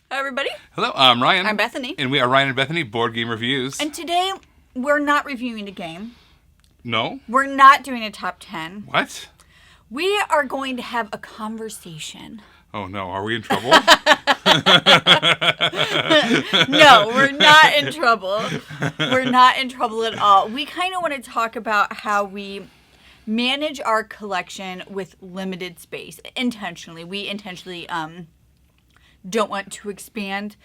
Hi, everybody. Hello, I'm Ryan. I'm Bethany. And we are Ryan and Bethany Board Game Reviews. And today, we're not reviewing a game. No? We're not doing a top 10. What? We are going to have a conversation. Oh, no. Are we in trouble? No, we're not in trouble. We're not in trouble at all. We kind of want to talk about how we manage our collection with limited space intentionally. We intentionally don't want to expand.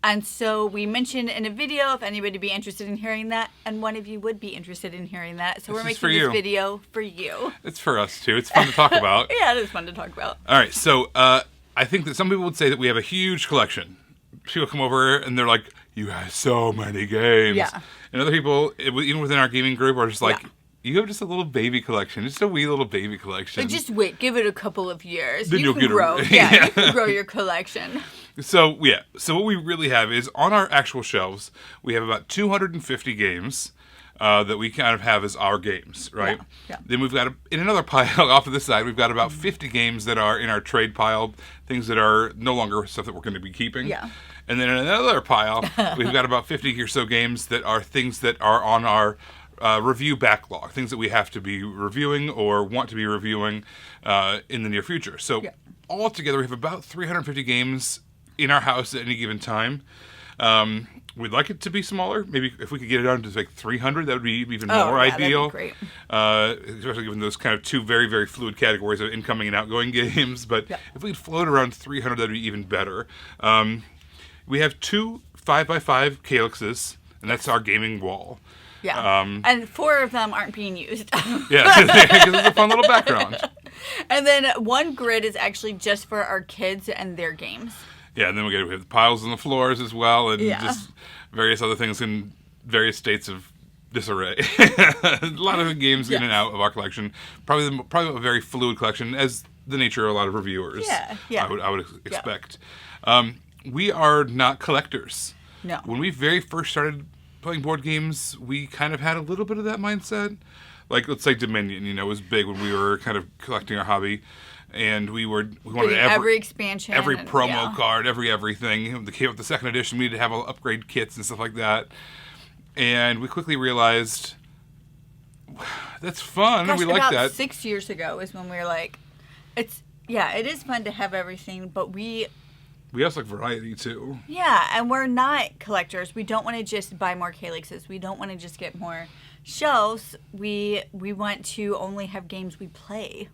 And so we mentioned in a video, if anybody would be interested in hearing that, and one of you would be interested in hearing that. So we're making this video for you. It's for us, too. It's fun to talk about. Yeah, it is fun to talk about. All right, so I think that some people would say that we have a huge collection. People come over and they're like, you have so many games. Yeah. And other people, even within our gaming group, are just like, you have just a little baby collection. Just a wee little baby collection. But just wait. Give it a couple of years. Then you can grow. You can grow your collection. So, yeah. So what we really have is, on our actual shelves, we have about 250 games that we kind of have as our games, right? Yeah. Then we've got, in another pile off to the side, we've got about 50 games that are in our trade pile, things that are no longer stuff that we're going to be keeping. Yeah. And then in another pile, we've got about 50 or so games that are things that are on our review backlog, things that we have to be reviewing or want to be reviewing in the near future. So altogether, we have about 350 games in our house at any given time. We'd like it to be smaller. Maybe if we could get it down to like 300, that would be even more ideal. That'd be great. Especially given those kind of two very, very fluid categories of incoming and outgoing games. But if we could float around 300, that'd be even better. We have two 5x5 calyxes, and that's our gaming wall. Yeah. And 4 of them aren't being used. Yeah, because it's a fun little background. And then one grid is actually just for our kids and their games. Yeah, and then we have the piles on the floors as well, and just various other things in various states of disarray. A lot of games in and out of our collection. Probably a very fluid collection, as the nature of a lot of reviewers. Yeah. I would expect. We are not collectors. No. When we very first started playing board games, we kind of had a little bit of that mindset. Like, let's say Dominion, was big when we were kind of collecting our hobby. And we wanted every expansion, every promo card, everything. With the second edition, we needed to have all upgrade kits and stuff like that. And we quickly realized that's fun, and we like that. 6 years ago is when we were like, it is fun to have everything, but we also like variety too. Yeah, and we're not collectors. We don't want to just buy more calyxes. We don't want to just get more shelves. We want to only have games we play.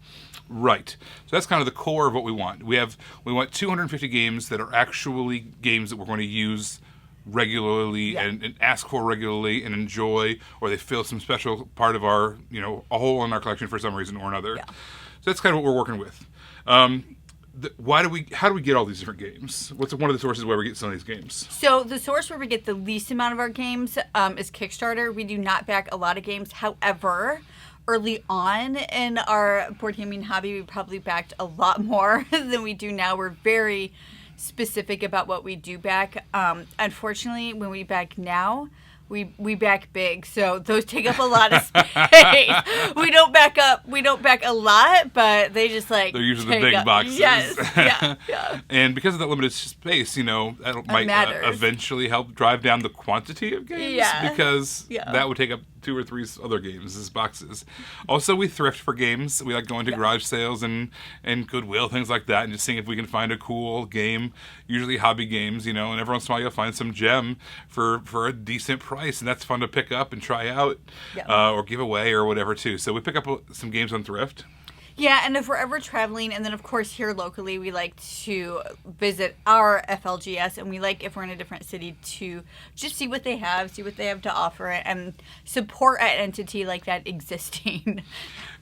Right. So that's kind of the core of what we want. We want 250 games that are actually games that we're going to use regularly and ask for regularly and enjoy, or they fill some special part of our, a hole in our collection for some reason or another. Yeah. So that's kind of what we're working with. How do we get all these different games? What's one of the sources where we get some of these games? So the source where we get the least amount of our games is Kickstarter. We do not back a lot of games. However, early on in our board gaming hobby, we probably backed a lot more than we do now. We're very specific about what we do back. Unfortunately, when we back now, we back big, so those take up a lot of space. We don't back a lot, but they just they're usually the big boxes. Yes, yeah. And because of that limited space, that might eventually help drive down the quantity of games. Yeah. Because that would take up 2 or 3 other games as boxes. Also, we thrift for games. We like going to garage sales and Goodwill, things like that, and just seeing if we can find a cool game. Usually hobby games, and every once in a while you'll find some gem for a decent price, and that's fun to pick up and try out or give away or whatever too. So we pick up some games on thrift. Yeah, and if we're ever traveling, and then of course here locally, we like to visit our FLGS, and we like, if we're in a different city, to just see what they have to offer, and support an entity like that existing.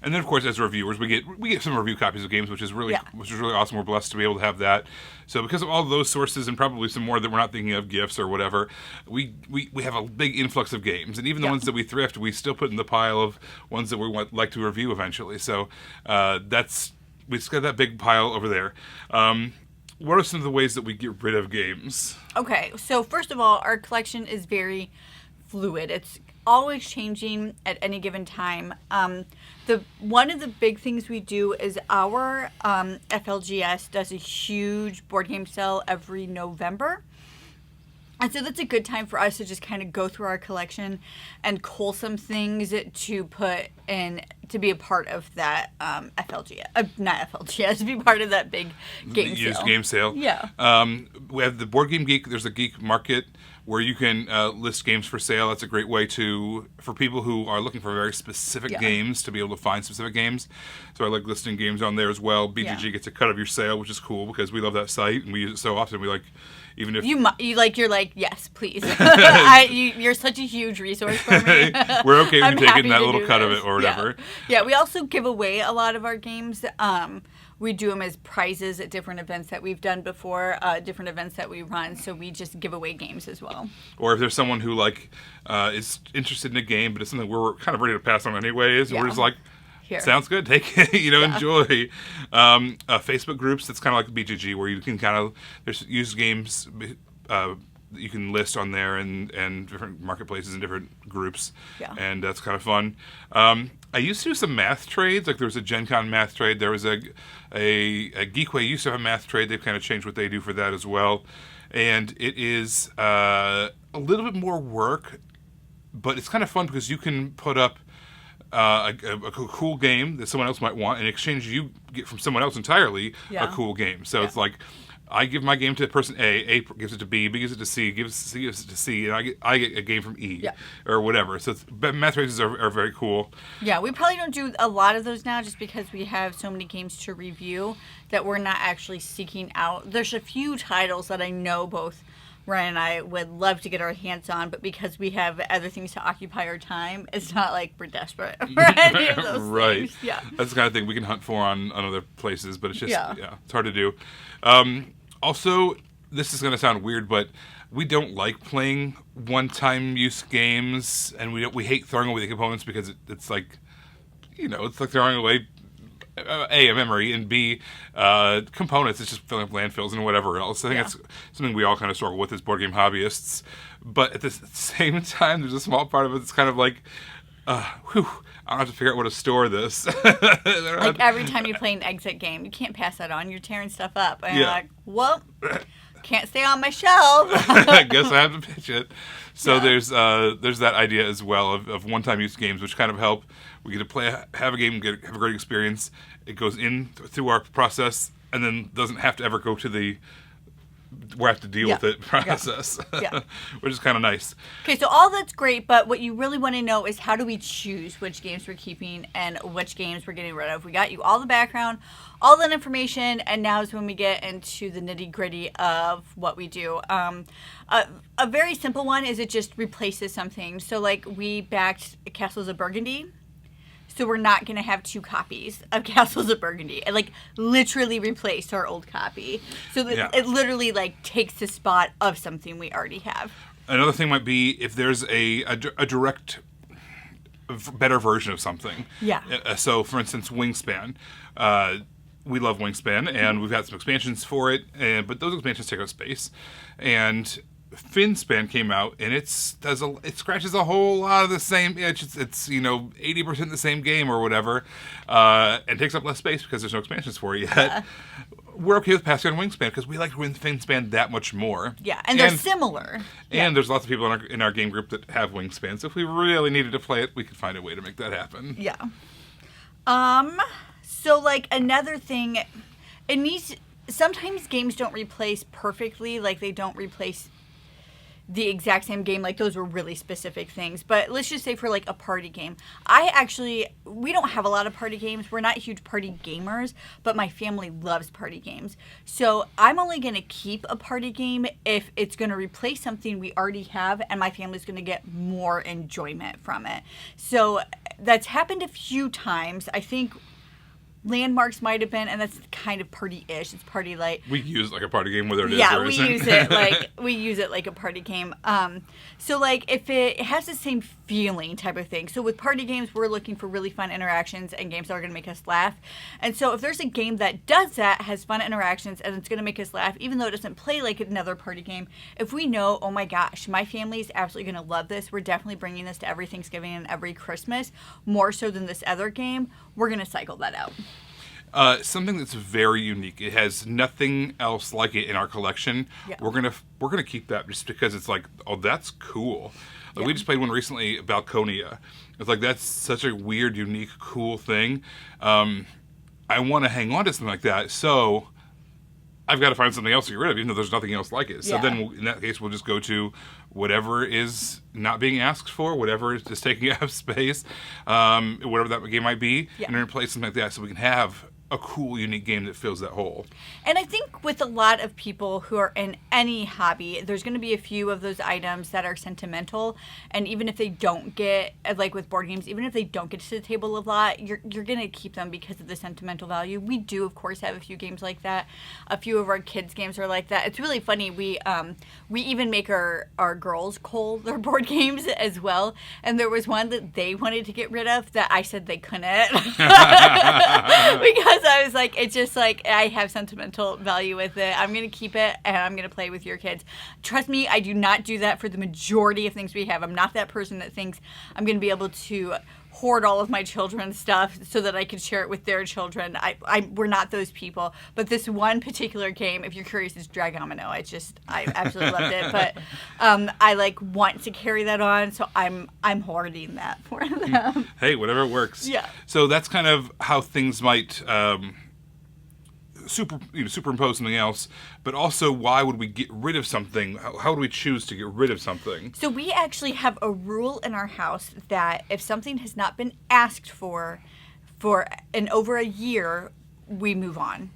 And then, of course, as reviewers, we get some review copies of games, which is really awesome. We're blessed to be able to have that. So because of all of those sources, and probably some more that we're not thinking of, gifts or whatever, we have a big influx of games. And even the ones that we thrift, we still put in the pile of ones that we like to review eventually. So we just got that big pile over there. What are some of the ways that we get rid of games? Okay, so first of all, our collection is very fluid. It's always changing at any given time. One of the big things we do is our FLGS does a huge board game sale every November. And so that's a good time for us to just kind of go through our collection and cull some things to put in to be a part of that FLGS, not FLGS, to be part of that big game sale. Used game sale. Yeah. We have the Board Game Geek. There's a Geek Market where you can list games for sale. That's a great way for people who are looking for very specific games to be able to find specific games. So I like listing games on there as well. BGG gets a cut of your sale, which is cool because we love that site and we use it so often. We like, even if you're like, yes, please. You're such a huge resource for me. We're okay with you taking that little cut of it or whatever. Yeah, we also give away a lot of our games. We do them as prizes at different events that we've done before, different events that we run. So we just give away games as well. Or if there's someone who is interested in a game, but it's something we're kind of ready to pass on anyways, we're just like, here. Sounds good. Take it. Enjoy. Facebook groups. That's kind of like BGG, where you can kind of there's used games you can list on there and different marketplaces and different groups. Yeah. And that's kind of fun. I used to do some math trades. Like there was a Gen Con math trade. There was a Geekway used to have a math trade. They've kind of changed what they do for that as well. And it is a little bit more work, but it's kind of fun because you can put up a cool game that someone else might want. In exchange, you get from someone else entirely a cool game. So it's like, I give my game to person A gives it to B gives it to C gives it to C, and I get a game from E or whatever. So math races are very cool. Yeah, we probably don't do a lot of those now just because we have so many games to review that we're not actually seeking out. There's a few titles that I know both Ryan and I would love to get our hands on, but because we have other things to occupy our time, it's not like we're desperate for any of those things. Yeah. That's the kind of thing we can hunt for on other places, but it's just, it's hard to do. Also, this is going to sound weird, but we don't like playing one-time use games, and we hate throwing away the components because it's like, it's like throwing away A, a memory, and B, components. It's just filling up landfills and whatever else. I think that's something we all kind of struggle with as board game hobbyists. But at the same time, there's a small part of it that's kind of like, I don't have to figure out where to store this. Like every time you play an exit game, you can't pass that on. You're tearing stuff up. And you're like, well, can't stay on my shelf. I guess I have to pitch it. So there's that idea as well of one-time use games, which kind of help. We get to have a game, have a great experience. It goes in through our process, and then doesn't have to ever go to the we have to deal with it process, which is kind of nice. Okay, so all that's great, but what you really want to know is how do we choose which games we're keeping and which games we're getting rid of. We got you all the background, all that information, and now is when we get into the nitty-gritty of what we do. A very simple one is it just replaces something. So like we backed Castles of Burgundy. So we're not going to have two copies of Castles of Burgundy. It like literally replaced our old copy. So it literally like takes the spot of something we already have. Another thing might be if there's a direct better version of something. Yeah. So for instance, Wingspan. We love Wingspan, and we've had some expansions for it, but those expansions take up space. And Finspan came out, and it scratches a whole lot of the same itch. It's 80% the same game or whatever, and takes up less space because there's no expansions for it yet. Yeah. We're okay with passing on Wingspan because we like Finspan that much more. Yeah, and they're similar. And there's lots of people in our game group that have Wingspan, so if we really needed to play it, we could find a way to make that happen. Yeah. So like another thing, sometimes games don't replace perfectly, like they don't replace the exact same game. Like those were really specific things, but let's just say for like a party game, we don't have a lot of party games. We're not huge party gamers, but my family loves party games. So I'm only going to keep a party game if it's going to replace something we already have and my family's going to get more enjoyment from it. So that's happened a few times. I think Landmarks might have been, and that's kind of party-ish. It's party light. We use like a party game, whether it is yeah, or we isn't. use it like a party game. So like if it has the same feeling type of thing. So with party games, we're looking for really fun interactions and games that are going to make us laugh. And so if there's a game that does that, has fun interactions, and it's going to make us laugh, even though it doesn't play like another party game, if we know, oh my gosh, my family is absolutely going to love this, we're definitely bringing this to every Thanksgiving and every Christmas, more so than this other game, we're going to cycle that out. Something that's very unique. It has nothing else like it in our collection. Yeah. We're gonna keep that just because it's like, oh, that's cool. Like we just played one recently, Balconia. It's like that's such a weird, unique, cool thing. I want to hang on to something like that, so I've got to find something else to get rid of, even though there's nothing else like it. So then, in that case, we'll just go to whatever is not being asked for, whatever is just taking up space, whatever that game might be, and then replace something like that so we can have a cool, unique game that fills that hole. And I think with a lot of people who are in any hobby, there's going to be a few of those items that are sentimental. And even if they don't get, like with board games, even if they don't get to the table a lot, you're going to keep them because of the sentimental value. We do, of course, have a few games like that. A few of our kids' games are like that. It's really funny. We even make our girls cull their board games as well. And there was one that they wanted to get rid of that I said they couldn't. Because I was like, it's just like, I have sentimental value with it. I'm going to keep it, and I'm going to play with your kids. Trust me, I do not do that for the majority of things we have. I'm not that person that thinks I'm going to be able to hoard all of my children's stuff so that I can share it with their children. We're not those people. But this one particular game, if you're curious, is Dragomino. I absolutely loved it. But I like want to carry that on, so I'm hoarding that for them. Hey, whatever works. Yeah. So that's kind of how things might superimpose something else, but also why would we get rid of something? How would we choose to get rid of something? So we actually have a rule in our house that if something has not been asked for in over a year, we move on.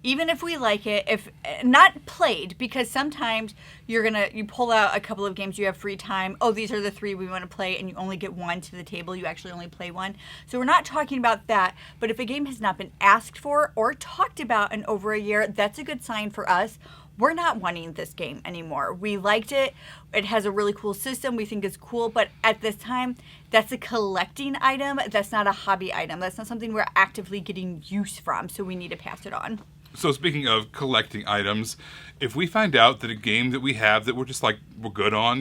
Even if we like it, if not played, because sometimes you pull out a couple of games, you have free time. Oh, these are the 3 we want to play, and you only get 1 to the table. You actually only play 1. So we're not talking about that. But if a game has not been asked for or talked about in over a year, that's a good sign for us. We're not wanting this game anymore. We liked it. It has a really cool system. We think it's cool. But at this time, that's a collecting item. That's not a hobby item. That's not something we're actively getting use from. So we need to pass it on. So speaking of collecting items, if we find out that a game that we have that we're just like, we're good on,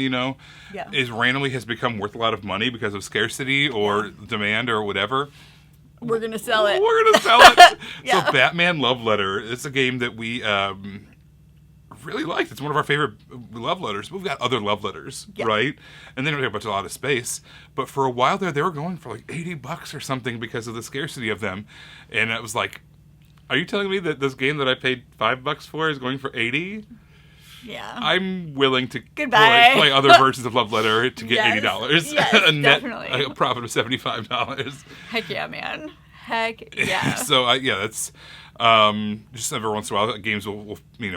is randomly has become worth a lot of money because of scarcity or demand or whatever, we're going to sell it. We're going to sell it. So Batman Love Letter, it's a game that we really liked. It's one of our favorite love letters. We've got other love letters, right? And they don't take up a lot of space. But for a while there, they were going for like $80 or something because of the scarcity of them. And it was like, are you telling me that this game that I paid $5 for is going for $80? Yeah. I'm willing to play other versions of Love Letter to get $80. Yes, a net definitely. A profit of $75. Heck yeah, man. Heck yeah. So that's just every once in a while games will we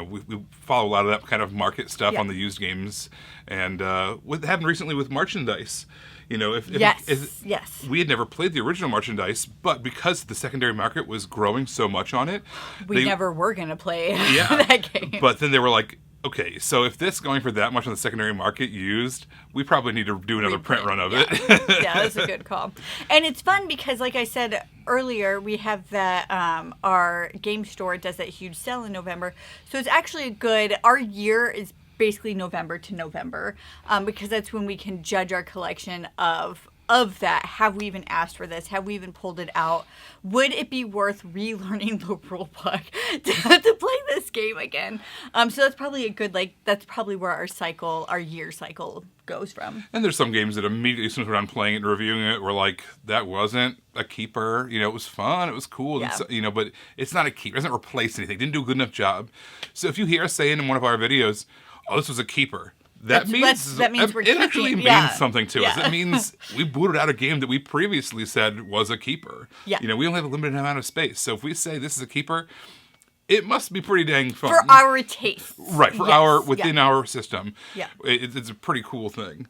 follow a lot of that kind of market stuff on the used games, and what happened recently with merchandise. If we had never played the original merchandise, but because the secondary market was growing so much on it, we never were going to play that game. But then they were like, okay, so if this is going for that much on the secondary market used, we probably need to do another print run of it. Yeah, that's a good call. And it's fun because, like I said earlier, we have that our game store does that huge sale in November. So it's actually our year is basically November to November, because that's when we can judge our collection of that. Have we even asked for this? Have we even pulled it out? Would it be worth relearning the rule book to play this game again? So that's probably a good, that's probably where our year cycle goes from. And there's some games that immediately, as soon as we're done playing it and reviewing it, we're like, that wasn't a keeper. It was fun. It was cool. Yeah. But it's not a keeper. It doesn't replace anything. It didn't do a good enough job. So if you hear us saying in one of our videos, oh, this was a keeper, That means we're it actually means something to us. It means we booted out a game that we previously said was a keeper. Yeah. We only have a limited amount of space. So if we say this is a keeper, it must be pretty dang fun. For our taste. Right, for within our system. Yeah. It's a pretty cool thing.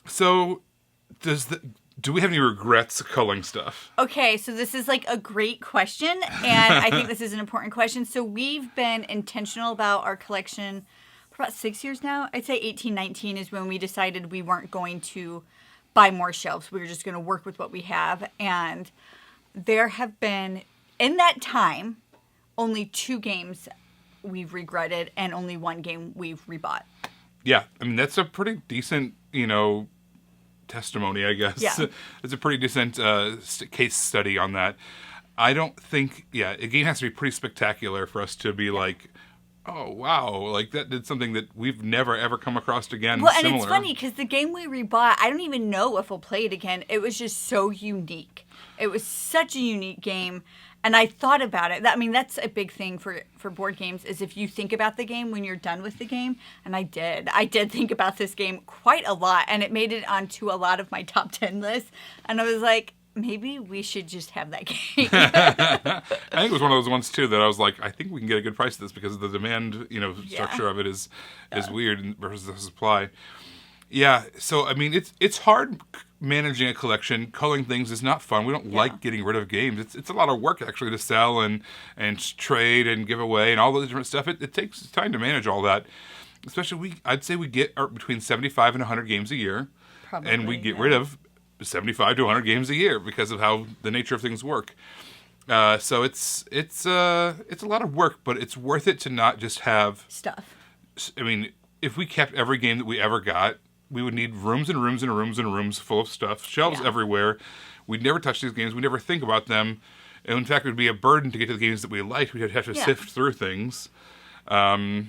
So does Do we have any regrets culling stuff? Okay, so this is like a great question, and I think this is an important question. So we've been intentional about our collection for about 6 years now. I'd say 18, 19 is when we decided we weren't going to buy more shelves. We were just going to work with what we have. And there have been, in that time, only 2 games we've regretted and only 1 game we've rebought. Yeah, I mean, that's a pretty decent, testimony, I guess. Yeah. It's a pretty decent case study on that. I don't think, a game has to be pretty spectacular for us to be like, oh, wow, like that did something that we've never, ever come across again. Well, similar. And it's funny because the game we rebought, I don't even know if we'll play it again. It was just so unique. It was such a unique game. And I thought about it. I mean, that's a big thing for board games is if you think about the game when you're done with the game. And I did. I did think about this game quite a lot. And it made it onto a lot of my top 10 lists. And I was like, maybe we should just have that game. I think it was one of those ones, too, that I was like, I think we can get a good price of this because the demand, structure of it is weird versus the supply. Yeah, so, I mean, it's hard managing a collection. Culling things is not fun. We don't like getting rid of games. It's a lot of work, actually, to sell and trade and give away and all those different stuff. It takes time to manage all that. Especially, I'd say we get between 75 and 100 games a year. Probably, and we get rid of 75 to 100 games a year because of how the nature of things work. So it's a lot of work, but it's worth it to not just have stuff. I mean, if we kept every game that we ever got, we would need rooms and rooms and rooms and rooms full of stuff, shelves everywhere. We'd never touch these games. We'd never think about them. And in fact, it would be a burden to get to the games that we liked. We'd have to sift through things. And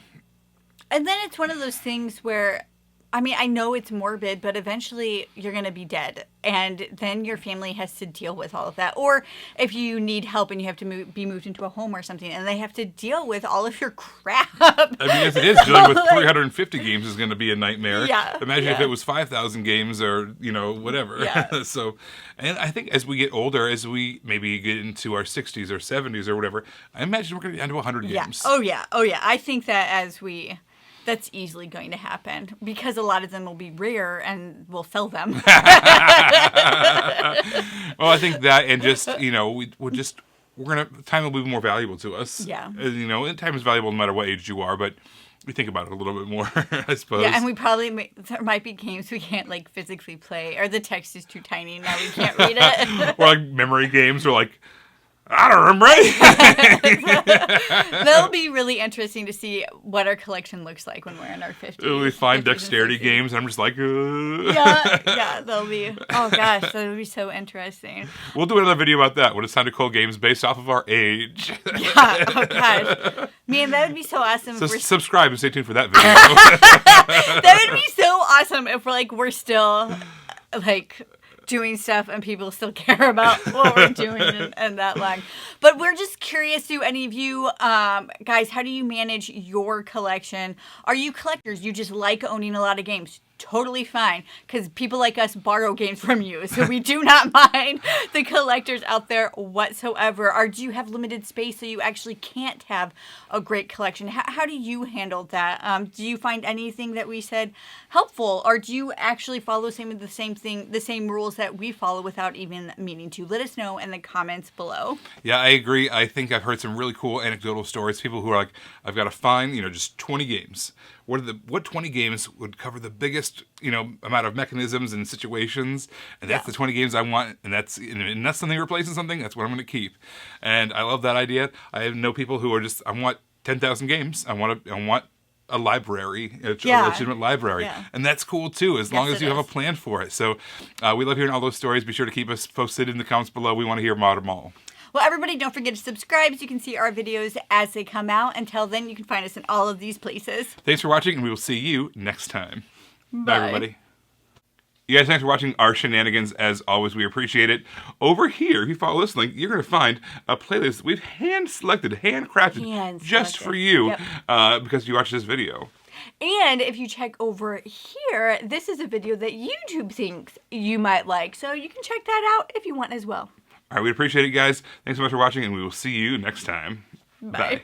then it's one of those things where, I mean, I know it's morbid, but eventually you're going to be dead. And then your family has to deal with all of that. Or if you need help and you have to be moved into a home or something, and they have to deal with all of your crap. I mean, as it is, dealing with 350 games is going to be a nightmare. Yeah. Imagine if it was 5,000 games or, whatever. Yeah. So, and I think as we get older, as we maybe get into our 60s or 70s or whatever, I imagine we're going to be down to 100 games. Oh, yeah. I think that that's easily going to happen because a lot of them will be rare and we'll sell them. Well, I think that, and just, time will be more valuable to us. Yeah. And time is valuable no matter what age you are, but we think about it a little bit more, I suppose. Yeah, and we probably, there might be games we can't, physically play, or the text is too tiny, now we can't read it. Or, memory games are I don't remember it. That'll be really interesting to see what our collection looks like when we're in our 50s. We find dexterity games, and I'm just like, Yeah, they'll be, oh gosh, that would be so interesting. We'll do another video about that, when it's time to cull games based off of our age. Yeah, oh gosh. Man, that would be so awesome. So subscribe and stay tuned for that video. That would be so awesome if we're still, doing stuff and people still care about what we're doing and that long. But we're just curious, do any of you guys, how do you manage your collection? Are you collectors? You just like owning a lot of games? Totally fine, because people like us borrow games from you, so we do not mind the collectors out there whatsoever. Or do you have limited space so you actually can't have a great collection? How do you handle that? Do you find anything that we said helpful, or do you actually follow the same rules that we follow without even meaning to? Let us know in the comments below. Yeah, I agree. I think I've heard some really cool anecdotal stories. People who are like, I've got to find, just 20 games. What 20 games would cover the biggest, amount of mechanisms and situations, and that's the 20 games I want, and that's something replacing something, that's what I'm going to keep. And I love that idea. I know people who are just, I want 10,000 games. I want a library, a legitimate library. Yeah. And that's cool too, as long as you have a plan for it. So we love hearing all those stories. Be sure to keep us posted in the comments below. We want to hear about them all. Well, everybody, don't forget to subscribe so you can see our videos as they come out. Until then, you can find us in all of these places. Thanks for watching, and we will see you next time. Bye everybody. You guys, thanks for watching our shenanigans. As always, we appreciate it. Over here, if you follow this link, you're going to find a playlist we've handcrafted just for you because you watched this video. And if you check over here, this is a video that YouTube thinks you might like. So you can check that out if you want as well. All right, we appreciate it, guys. Thanks so much for watching, and we will see you next time. Bye.